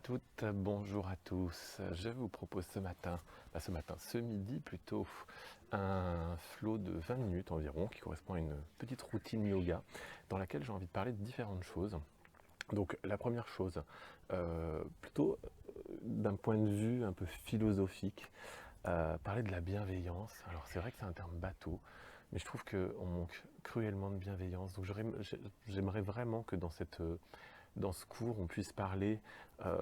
toutes, bonjour à tous. Je vous propose ce midi plutôt, un flow de 20 minutes environ qui correspond à une petite routine yoga dans laquelle j'ai envie de parler de différentes choses. Donc la première chose, plutôt d'un point de vue un peu philosophique, parler de la bienveillance. Alors c'est vrai que c'est un terme bateau, mais je trouve qu'on manque cruellement de bienveillance. Donc j'aimerais vraiment que dans ce cours, on puisse parler, euh,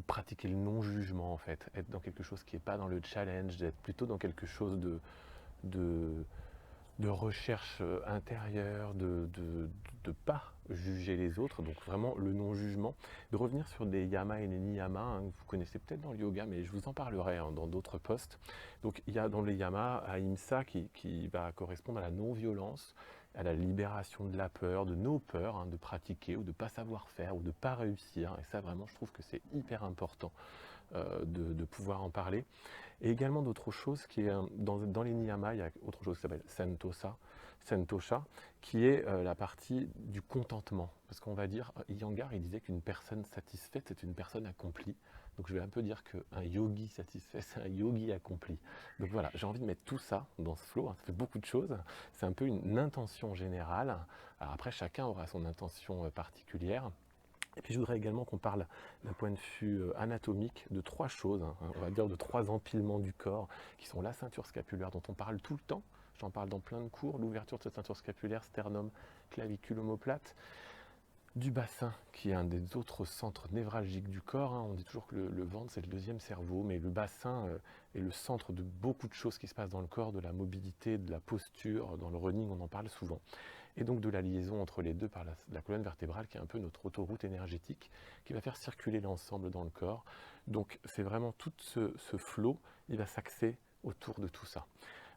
pratiquer le non-jugement en fait, être dans quelque chose qui n'est pas dans le challenge, être plutôt dans quelque chose de, de recherche intérieure, de pas juger les autres, donc vraiment le non-jugement, de revenir sur des yamas et des niyamas, hein, que vous connaissez peut-être dans le yoga, mais je vous en parlerai hein, dans d'autres posts. Donc il y a dans les yamas Ahimsa qui va correspondre à la non-violence, à la libération de la peur, de nos peurs, hein, de pratiquer ou de ne pas savoir faire ou de ne pas réussir. Et ça vraiment je trouve que c'est hyper important de pouvoir en parler. Et également d'autres choses qui est dans les niyamas, il y a autre chose qui s'appelle santosha, qui est la partie du contentement. Parce qu'on va dire, Iyengar, il disait qu'une personne satisfaite, c'est une personne accomplie. Donc je vais un peu dire qu'un yogi satisfait, c'est un yogi accompli. Donc voilà, j'ai envie de mettre tout ça dans ce flow, hein, ça fait beaucoup de choses. C'est un peu une intention générale. Alors après, chacun aura son intention particulière. Et puis je voudrais également qu'on parle d'un point de vue anatomique de trois choses, hein, on va dire de trois empilements du corps, qui sont la ceinture scapulaire dont on parle tout le temps, j'en parle dans plein de cours, l'ouverture de cette ceinture scapulaire, sternum, clavicule, omoplate, du bassin, qui est un des autres centres névralgiques du corps, hein. On dit toujours que le ventre c'est le deuxième cerveau, mais le bassin est le centre de beaucoup de choses qui se passent dans le corps, de la mobilité, de la posture, dans le running on en parle souvent. Et donc de la liaison entre les deux par la colonne vertébrale qui est un peu notre autoroute énergétique qui va faire circuler l'ensemble dans le corps. Donc c'est vraiment tout ce flow, il va s'axer autour de tout ça.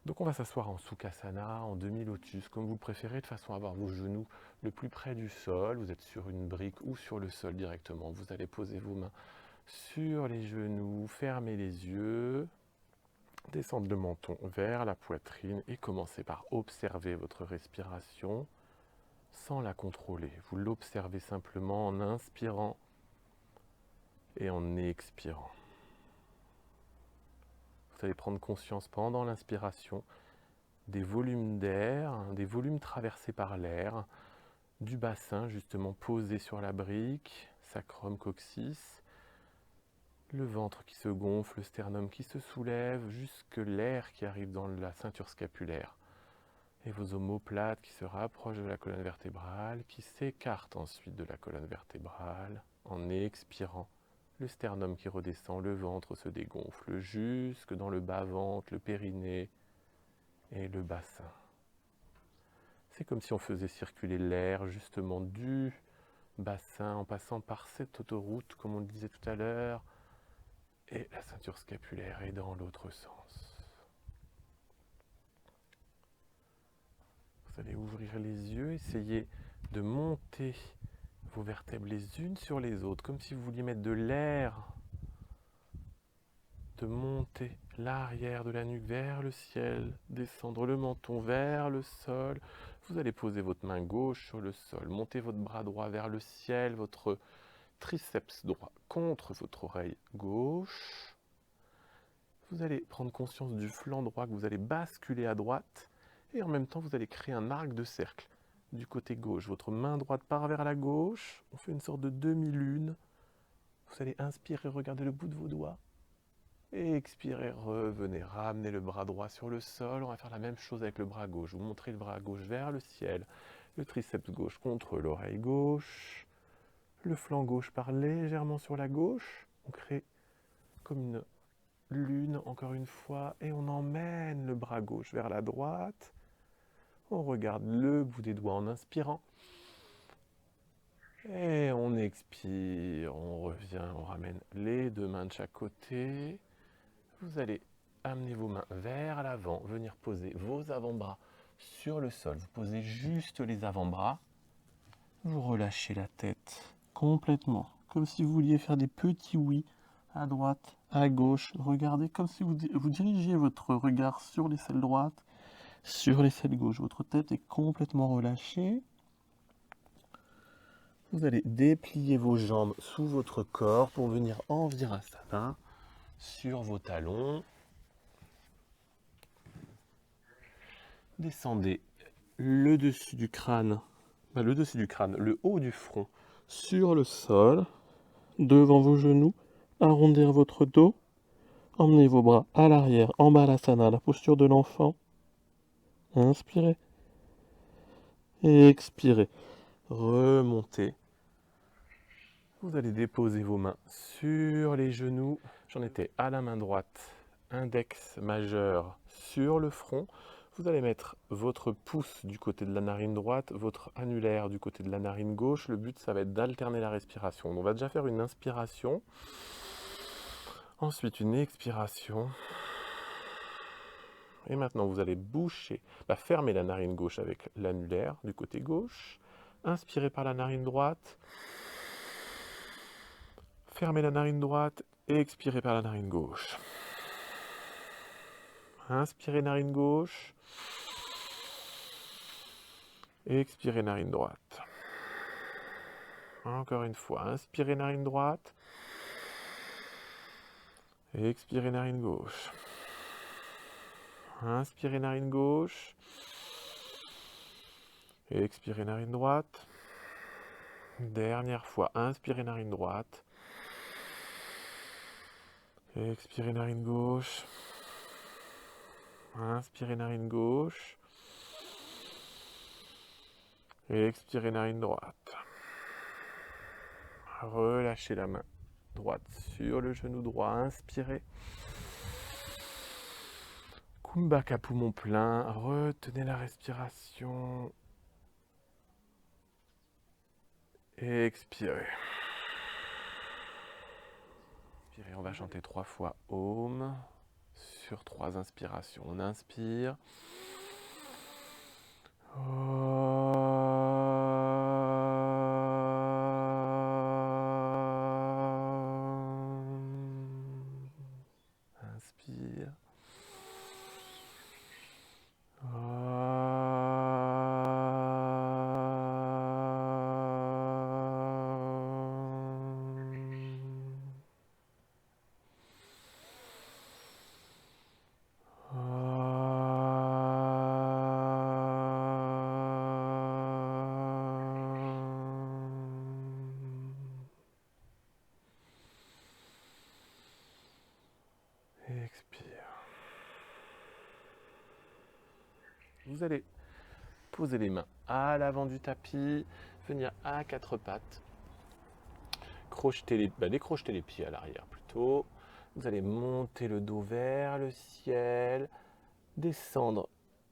Donc on va s'asseoir en Sukhasana, en demi-lotus, comme vous le préférez, de façon à avoir vos genoux le plus près du sol. Vous êtes sur une brique ou sur le sol directement. Vous allez poser vos mains sur les genoux, fermer les yeux, descendre le menton vers la poitrine et commencer par observer votre respiration sans la contrôler. Vous l'observez simplement en inspirant et en expirant. Vous allez prendre conscience pendant l'inspiration des volumes d'air, des volumes traversés par l'air, du bassin justement posé sur la brique, sacrum coccyx, le ventre qui se gonfle, le sternum qui se soulève, jusque l'air qui arrive dans la ceinture scapulaire. Et vos omoplates qui se rapprochent de la colonne vertébrale, qui s'écartent ensuite de la colonne vertébrale en expirant. Le sternum qui redescend, le ventre se dégonfle jusque dans le bas-ventre, le périnée et le bassin. C'est comme si on faisait circuler l'air justement du bassin en passant par cette autoroute, comme on le disait tout à l'heure, et la ceinture scapulaire est dans l'autre sens. Vous allez ouvrir les yeux, essayer de monter vos vertèbres les unes sur les autres, comme si vous vouliez mettre de l'air, de monter l'arrière de la nuque vers le ciel, descendre le menton vers le sol. Vous allez poser votre main gauche sur le sol, monter votre bras droit vers le ciel, votre triceps droit contre votre oreille gauche. Vous allez prendre conscience du flanc droit que vous allez basculer à droite et en même temps vous allez créer un arc de cercle du côté gauche. Votre main droite part vers la gauche, on fait une sorte de demi-lune. Vous allez inspirer, regarder le bout de vos doigts. Et expirez, revenez, ramenez le bras droit sur le sol. On va faire la même chose avec le bras gauche. Vous montrez le bras gauche vers le ciel, le triceps gauche contre l'oreille gauche. Le flanc gauche part légèrement sur la gauche. On crée comme une lune encore une fois et on emmène le bras gauche vers la droite. On regarde le bout des doigts en inspirant. Et on expire, on revient, on ramène les deux mains de chaque côté. Vous allez amener vos mains vers l'avant, venir poser vos avant-bras sur le sol. Vous posez juste les avant-bras. Vous relâchez la tête complètement, comme si vous vouliez faire des petits oui à droite, à gauche. Regardez comme si vous dirigiez votre regard sur l'aisselle droite, sur l'aisselle gauche. Votre tête est complètement relâchée. Vous allez déplier vos jambes sous votre corps pour venir en Virasana sur vos talons. Descendez le dessus du crâne, le haut du front sur le sol, devant vos genoux, arrondir votre dos, emmenez vos bras à l'arrière en Balasana, la posture de l'enfant. Inspirez et expirez. Remontez. Vous allez déposer vos mains sur les genoux. J'en étais à la main droite, index majeur sur le front. Vous allez mettre votre pouce du côté de la narine droite, votre annulaire du côté de la narine gauche. Le but, ça va être d'alterner la respiration. On va déjà faire une inspiration, ensuite une expiration. Et maintenant, vous allez fermer la narine gauche avec l'annulaire du côté gauche. Inspirez par la narine droite. Fermez la narine droite et expirez par la narine gauche. Inspirez narine gauche. Et expirez narine droite. Encore une fois, inspirez narine droite. Et expirez narine gauche. Inspirez narine gauche. Et expirez narine droite. Dernière fois, inspirez narine droite. Et expirez narine gauche. Inspirez narine gauche. Et expirez narine droite. Relâchez la main droite sur le genou droit. Inspirez. Kumbhaka poumon plein. Retenez la respiration. Et expirez. Expirez. On va chanter 3 fois Om sur 3 inspirations. On inspire. Inspire. Expire. Vous allez poser les mains à l'avant du tapis, venir à 4 pattes, décrocheter les pieds à l'arrière plutôt. Vous allez monter le dos vers le ciel, descendre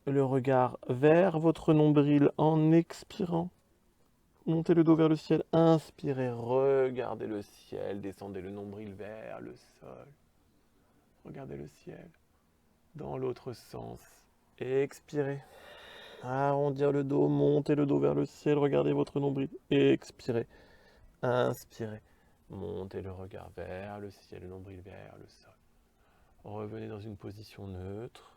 le regard vers votre nombril en expirant. Montez le dos vers le ciel, inspirez, regardez le ciel, descendez le nombril vers le sol. Regardez le ciel. Dans l'autre sens, expirez. Arrondir le dos, montez le dos vers le ciel, regardez votre nombril. Expirez. Inspirez. Montez le regard vers le ciel, le nombril vers le sol. Revenez dans une position neutre.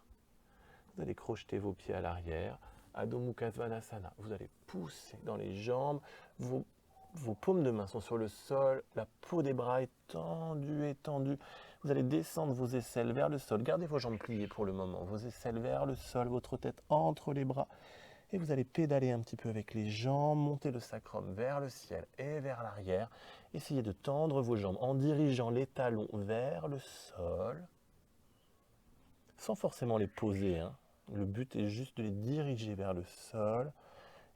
Vous allez crocheter vos pieds à l'arrière. Adho Mukha Svanasana. Vous allez pousser dans les jambes. Vos paumes de main sont sur le sol. La peau des bras est tendue, étendue. Vous allez descendre vos aisselles vers le sol. Gardez vos jambes pliées pour le moment. Vos aisselles vers le sol, votre tête entre les bras. Et vous allez pédaler un petit peu avec les jambes, monter le sacrum vers le ciel et vers l'arrière. Essayez de tendre vos jambes en dirigeant les talons vers le sol, sans forcément les poser, hein. Le but est juste de les diriger vers le sol.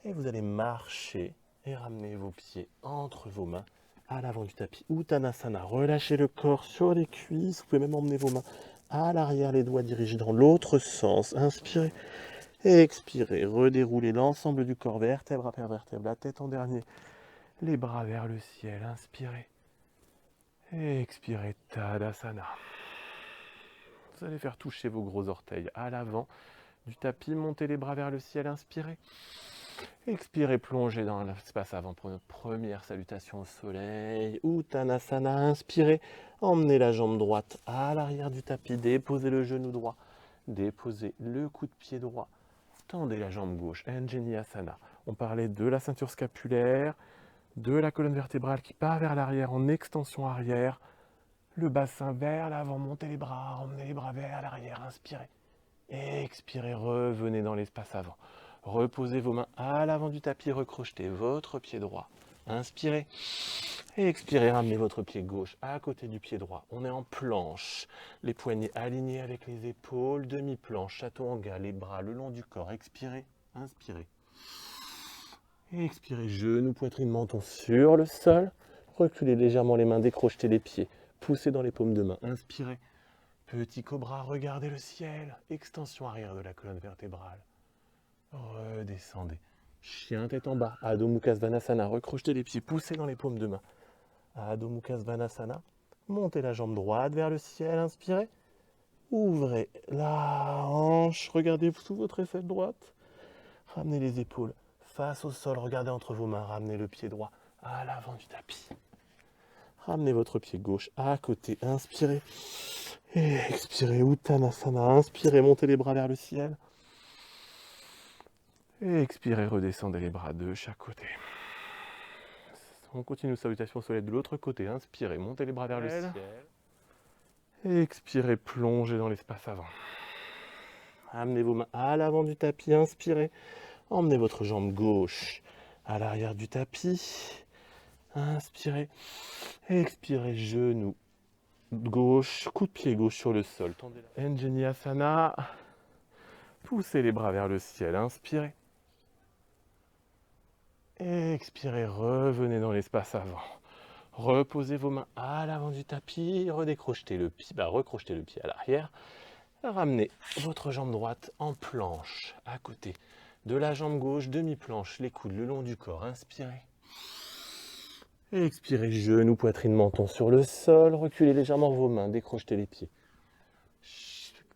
Et vous allez marcher et ramener vos pieds entre vos mains à l'avant du tapis. Uttanasana, relâchez le corps sur les cuisses. Vous pouvez même emmener vos mains à l'arrière, les doigts dirigés dans l'autre sens. Inspirez et expirez. Redéroulez l'ensemble du corps, vertèbre après vertèbre, la tête en dernier. Les bras vers le ciel. Inspirez et expirez. Tadasana. Vous allez faire toucher vos gros orteils à l'avant du tapis. Montez les bras vers le ciel. Inspirez. Expirez, plongez dans l'espace avant pour notre première salutation au soleil. Uttanasana, inspirez, emmenez la jambe droite à l'arrière du tapis, déposez le genou droit, déposez le coup de pied droit, tendez la jambe gauche, Anjaneyasana. On parlait de la ceinture scapulaire, de la colonne vertébrale qui part vers l'arrière en extension arrière. Le bassin vers l'avant, montez les bras, emmenez les bras vers l'arrière, inspirez. Expirez, revenez dans l'espace avant. Reposez vos mains à l'avant du tapis, recrochetez votre pied droit. Inspirez. Expirez, ramenez votre pied gauche à côté du pied droit. On est en planche. Les poignets alignés avec les épaules, demi-planche, chaturanga, les bras le long du corps. Expirez, inspirez. Expirez, genoux, poitrine, menton sur le sol. Reculez légèrement les mains, décrochetez les pieds. Poussez dans les paumes de main. Inspirez. Petit cobra, regardez le ciel. Extension arrière de la colonne vertébrale. Redescendez. Chien tête en bas. Adho Mukha Svanasana. Recrochetez les pieds. Poussez dans les paumes de main. Adho Mukha Svanasana. Montez la jambe droite vers le ciel. Inspirez. Ouvrez la hanche. Regardez sous votre aisselle droite. Ramenez les épaules face au sol. Regardez entre vos mains. Ramenez le pied droit à l'avant du tapis. Ramenez votre pied gauche à côté. Inspirez. Et expirez. Uttanasana. Inspirez. Montez les bras vers le ciel. Et expirez. Redescendez les bras de chaque côté. On continue salutation soleil de l'autre côté. Inspirez. Montez les bras vers le ciel. Et expirez. Plongez dans l'espace avant. Amenez vos mains à l'avant du tapis. Inspirez. Emmenez votre jambe gauche à l'arrière du tapis. Inspirez. Expirez. Genou gauche. Coup de pied gauche sur le sol. Anjaneyasana. Poussez les bras vers le ciel. Inspirez. Expirez. Revenez dans l'espace avant. Reposez vos mains à l'avant du tapis. Redécrochetez le pied. Recrochetez le pied à l'arrière. Ramenez votre jambe droite en planche à côté de la jambe gauche, demi-planche, les coudes le long du corps. Inspirez. Expirez, genoux, poitrine, menton sur le sol. Reculez légèrement vos mains, décrochetez les pieds.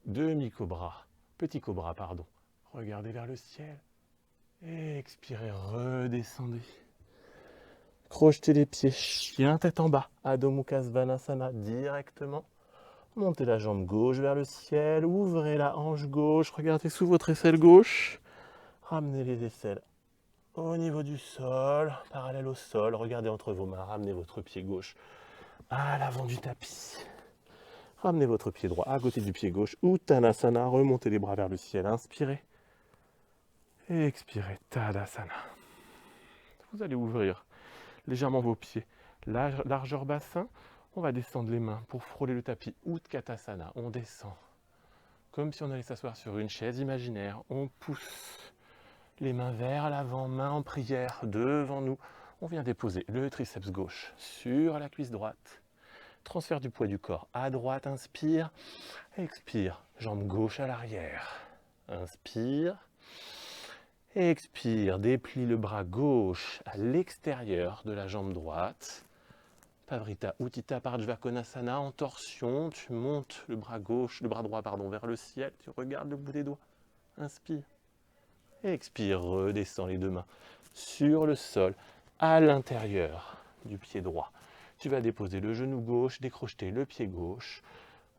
Demi-cobra, petit cobra, pardon. Regardez vers le ciel. Expirez, redescendez. Crochetez les pieds, chien tête en bas. Adho Mukha Svanasana directement. Montez la jambe gauche vers le ciel, ouvrez la hanche gauche, regardez sous votre aisselle gauche. Ramenez les aisselles au niveau du sol, parallèle au sol. Regardez entre vos mains, ramenez votre pied gauche à l'avant du tapis. Ramenez votre pied droit à côté du pied gauche. Uttanasana, remontez les bras vers le ciel, inspirez. Et expirez, Tadasana. Vous allez ouvrir légèrement vos pieds, largeur bassin. On va descendre les mains pour frôler le tapis. Utkatasana, on descend. Comme si on allait s'asseoir sur une chaise imaginaire. On pousse les mains vers l'avant, main en prière devant nous. On vient déposer le triceps gauche sur la cuisse droite. Transfert du poids du corps à droite, inspire. Expire, jambe gauche à l'arrière. Inspire. Expire, déplie le bras gauche à l'extérieur de la jambe droite. Pavrita Utthita Parjvakonasana, en torsion, tu montes le bras droit vers le ciel, tu regardes le bout des doigts. Inspire. Expire, redescends les deux mains sur le sol, à l'intérieur du pied droit. Tu vas déposer le genou gauche, décrocheter le pied gauche,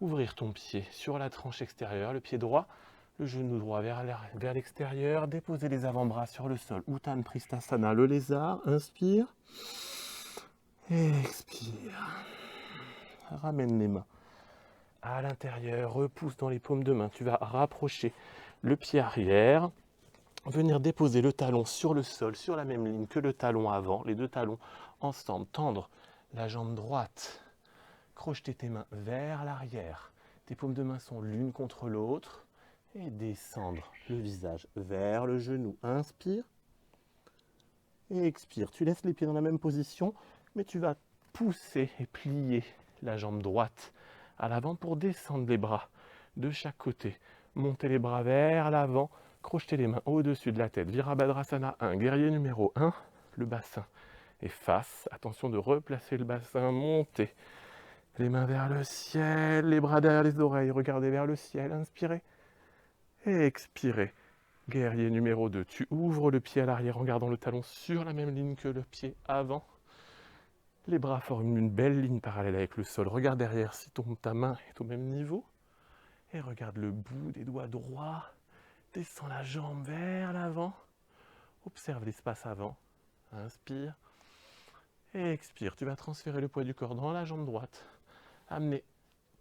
ouvrir ton pied sur la tranche extérieure, le pied droit, le genou droit vers l'extérieur, déposer les avant-bras sur le sol. Uttan Pristhasana, le lézard, inspire. Expire. Ramène les mains à l'intérieur, repousse dans les paumes de main. Tu vas rapprocher le pied arrière, venir déposer le talon sur le sol, sur la même ligne que le talon avant, les deux talons ensemble. Tendre la jambe droite, crocheter tes mains vers l'arrière. Tes paumes de main sont l'une contre l'autre et descendre le visage vers le genou. Inspire et expire. Tu laisses les pieds dans la même position, mais tu vas pousser et plier la jambe droite à l'avant pour descendre les bras de chaque côté. Montez les bras vers l'avant, crochetez les mains au-dessus de la tête. Virabhadrasana 1, guerrier numéro 1, le bassin est face. Attention de replacer le bassin, montez les mains vers le ciel, les bras derrière les oreilles, regardez vers le ciel, inspirez et expirez. Guerrier numéro 2, tu ouvres le pied à l'arrière en gardant le talon sur la même ligne que le pied avant. Les bras forment une belle ligne parallèle avec le sol. Regarde derrière si ta main est au même niveau. Et regarde le bout des doigts droits. Descends la jambe vers l'avant. Observe l'espace avant. Inspire. Et expire, tu vas transférer le poids du corps dans la jambe droite. Amener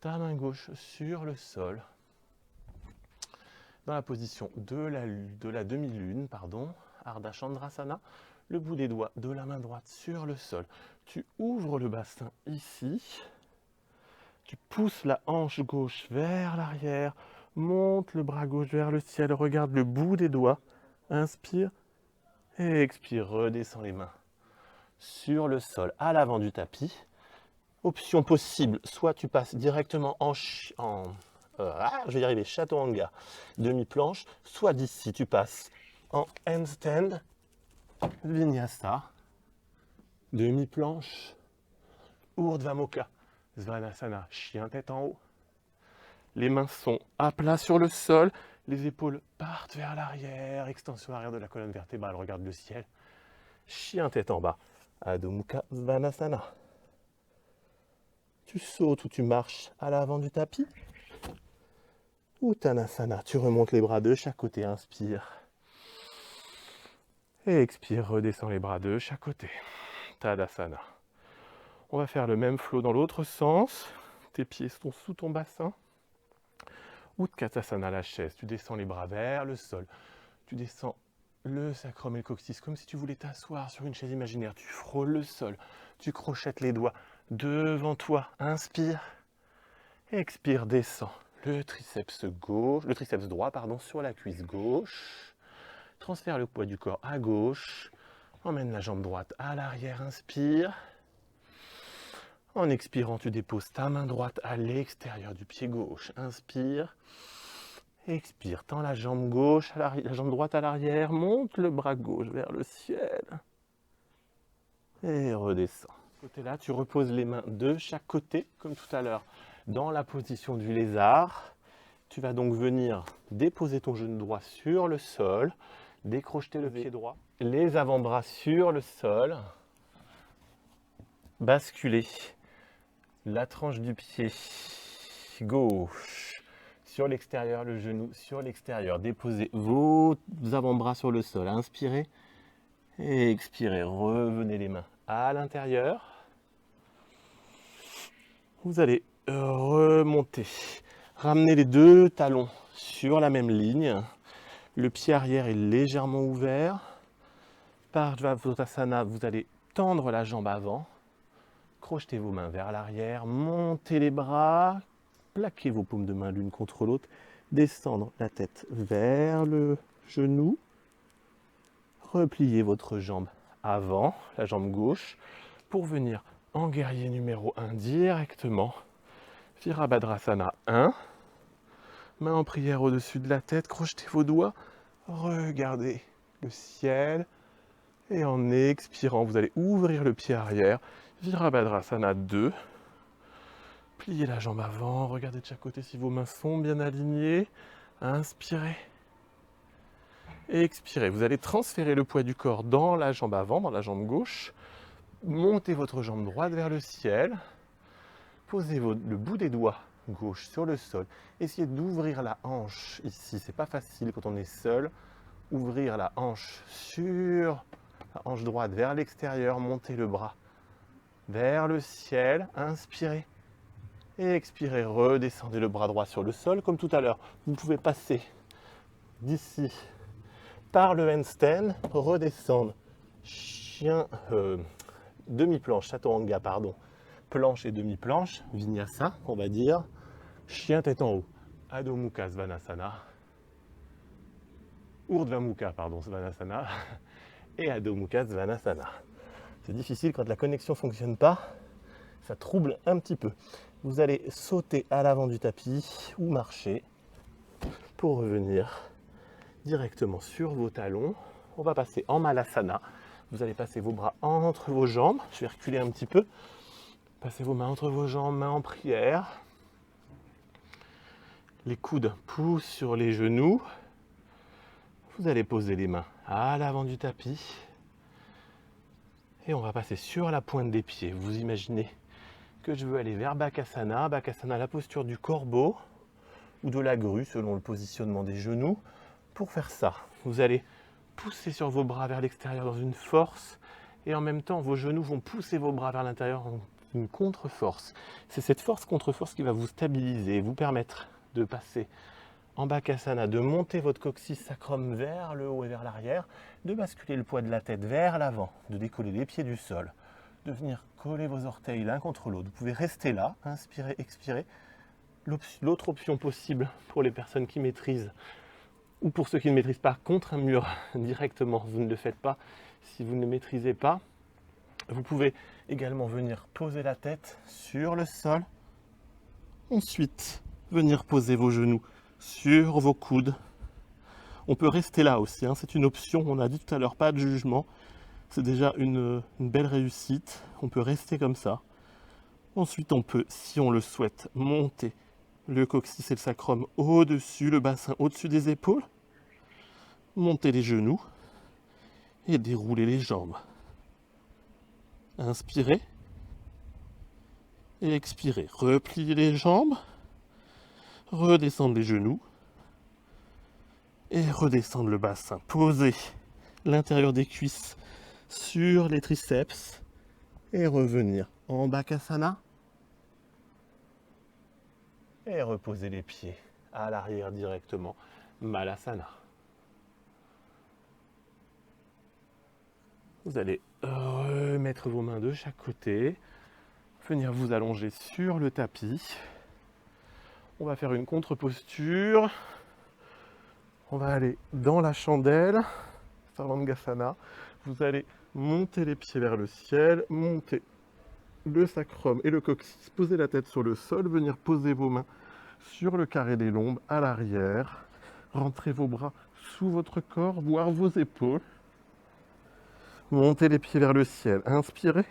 ta main gauche sur le sol. Dans la position de la demi-lune, Ardha Chandrasana. Le bout des doigts de la main droite sur le sol. Tu ouvres le bassin ici. Tu pousses la hanche gauche vers l'arrière. Monte le bras gauche vers le ciel. Regarde le bout des doigts. Inspire. Et expire. Redescends les mains sur le sol, à l'avant du tapis. Option possible, soit tu passes directement je vais y arriver, Chaturanga, demi-planche, soit d'ici tu passes en handstand, Vinyasa, demi-planche, Urdhva Mukha Svanasana, chien tête en haut. Les mains sont à plat sur le sol, les épaules partent vers l'arrière, extension arrière de la colonne vertébrale, regarde le ciel. Chien tête en bas, Adho Mukha Svanasana. Tu sautes ou tu marches à l'avant du tapis. Uttanasana, tu remontes les bras de chaque côté, inspire. Et expire, redescends les bras de chaque côté. Tadasana. On va faire le même flow dans l'autre sens. Tes pieds sont sous ton bassin. Utkatasana, la chaise. Tu descends les bras vers le sol. Tu descends le sacrum et le coccyx comme si tu voulais t'asseoir sur une chaise imaginaire. Tu frôles le sol. Tu crochettes les doigts devant toi. Inspire. Expire, descends. Le triceps droit, sur la cuisse gauche. Transfère le poids du corps à gauche. Emmène la jambe droite à l'arrière, inspire. En expirant, tu déposes ta main droite à l'extérieur du pied gauche. Inspire. Expire, tends la jambe gauche, la jambe droite à l'arrière. Monte le bras gauche vers le ciel. Et redescends. Côté là, tu reposes les mains de chaque côté, comme tout à l'heure, dans la position du lézard. Tu vas donc venir déposer ton genou droit sur le sol, décrocheter le pied droit, les avant-bras sur le sol, basculer la tranche du pied gauche sur l'extérieur, le genou sur l'extérieur. Déposez vos avant-bras sur le sol, inspirez et expirez. Revenez les mains à l'intérieur. Vous allez remonter, ramener les deux talons sur la même ligne. Le pied arrière est légèrement ouvert. Parsvottasana, vous allez tendre la jambe avant. Crochetez vos mains vers l'arrière, montez les bras, plaquez vos paumes de main l'une contre l'autre, descendre la tête vers le genou, repliez votre jambe avant, la jambe gauche, pour venir en guerrier numéro 1 directement. Virabhadrasana 1, main en prière au-dessus de la tête, crochetez vos doigts, regardez le ciel, et en expirant, vous allez ouvrir le pied arrière. Virabhadrasana 2. Pliez la jambe avant, regardez de chaque côté si vos mains sont bien alignées. Inspirez. Expirez. Vous allez transférer le poids du corps dans la jambe avant, dans la jambe gauche. Montez votre jambe droite vers le ciel. Posez le bout des doigts gauche sur le sol. Essayez d'ouvrir la hanche ici. C'est pas facile quand on est seul. Ouvrir la hanche sur la hanche droite vers l'extérieur. Montez le bras vers le ciel, inspirez et expirez, redescendez le bras droit sur le sol comme tout à l'heure. Vous pouvez passer d'ici par le handstand, redescendre, demi-planche, Chaturanga, planche et demi-planche, Vinyasa, on va dire, chien tête en haut, Adho Mukha Svanasana, Urdhva Mukha, Svanasana, et Adho Mukha Svanasana. C'est difficile quand la connexion ne fonctionne pas, ça trouble un petit peu. Vous allez sauter à l'avant du tapis ou marcher pour revenir directement sur vos talons. On va passer en Malasana. Vous allez passer vos bras entre vos jambes. Je vais reculer un petit peu. Passez vos mains entre vos jambes, mains en prière. Les coudes poussent sur les genoux. Vous allez poser les mains à l'avant du tapis. Et on va passer sur la pointe des pieds. Vous imaginez que je veux aller vers Bakasana. Bakasana, la posture du corbeau ou de la grue selon le positionnement des genoux. Pour faire ça, vous allez pousser sur vos bras vers l'extérieur dans une force Et en même temps, vos genoux vont pousser vos bras vers l'intérieur en une contre-force. C'est cette force contre-force qui va vous stabiliser, vous permettre de passer en Bakasana, de monter votre coccyx sacrum vers le haut et vers l'arrière, de basculer le poids de la tête vers l'avant, de décoller les pieds du sol, de venir coller vos orteils l'un contre l'autre. Vous pouvez rester là, inspirer, expirer. L'autre option possible pour les personnes qui maîtrisent ou pour ceux qui ne maîtrisent pas, contre un mur directement, vous ne le faites pas. Si vous ne maîtrisez pas, vous pouvez également venir poser la tête sur le sol. Ensuite, venir poser vos genoux sur vos coudes. On peut rester là aussi, hein, c'est une option. On a dit tout à l'heure, pas de jugement. C'est déjà une belle réussite. On peut rester comme ça. Ensuite, on peut, si on le souhaite, monter le coccyx et le sacrum au-dessus, le bassin au-dessus des épaules. Monter les genoux et dérouler les jambes. Inspirez et expirez. Repliez les jambes, redescendre les genoux et redescendre le bassin. Posez l'intérieur des cuisses sur les triceps et revenir en Bakasana. Et reposer les pieds à l'arrière directement, Malasana. Vous allez remettre vos mains de chaque côté, venir vous allonger sur le tapis. On va faire une contre-posture. On va aller dans la chandelle, Sarvangasana. Vous allez monter les pieds vers le ciel, monter le sacrum et le coccyx, poser la tête sur le sol, venir poser vos mains sur le carré des lombes à l'arrière. Rentrez vos bras sous votre corps, voire vos épaules. Montez les pieds vers le ciel. Inspirez.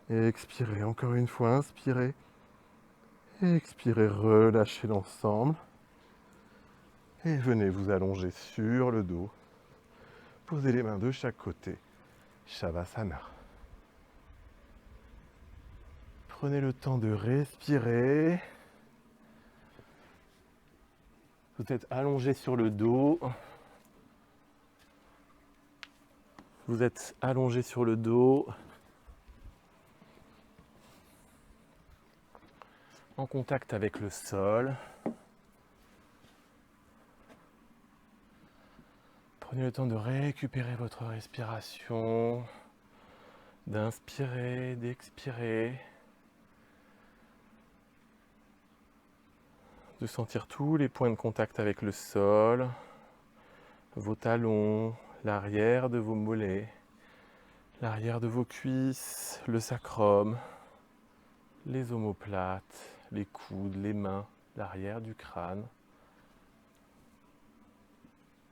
Et expirez. Encore une fois, inspirez. Et expirez. Relâchez l'ensemble. Et venez vous allonger sur le dos. Posez les mains de chaque côté. Shavasana. Prenez le temps de respirer. Vous êtes allongé sur le dos. Vous êtes allongé sur le dos, en contact avec le sol. Prenez le temps de récupérer votre respiration, d'inspirer, d'expirer, de sentir tous les points de contact avec le sol, vos talons, l'arrière de vos mollets, l'arrière de vos cuisses, le sacrum, les omoplates, les coudes, les mains, l'arrière du crâne.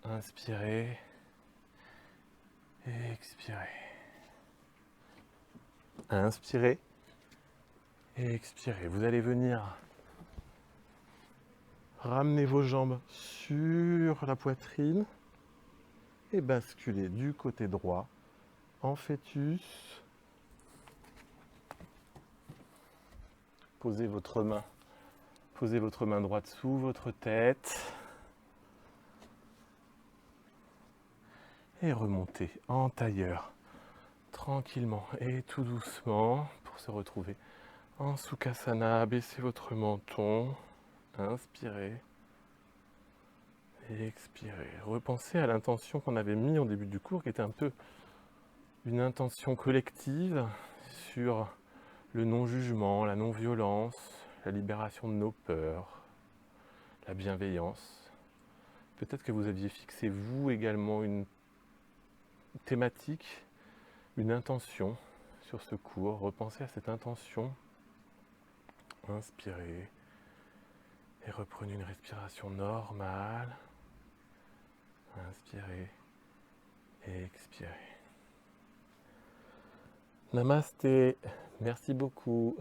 Inspirez et expirez. Inspirez et expirez. Vous allez venir ramener vos jambes sur la poitrine et basculer du côté droit en fœtus. Posez votre main droite sous votre tête et remontez en tailleur tranquillement et tout doucement pour se retrouver en Sukhasana. Baissez votre menton, inspirez et expirez. Repensez à l'intention qu'on avait mise au début du cours, qui était un peu une intention collective sur le non-jugement, la non-violence, la libération de nos peurs, la bienveillance. Peut-être que vous aviez fixé, vous également, une thématique, une intention sur ce cours. Repensez à cette intention. Inspirez et reprenez une respiration normale. Inspirez et expirez. Namasté, merci beaucoup.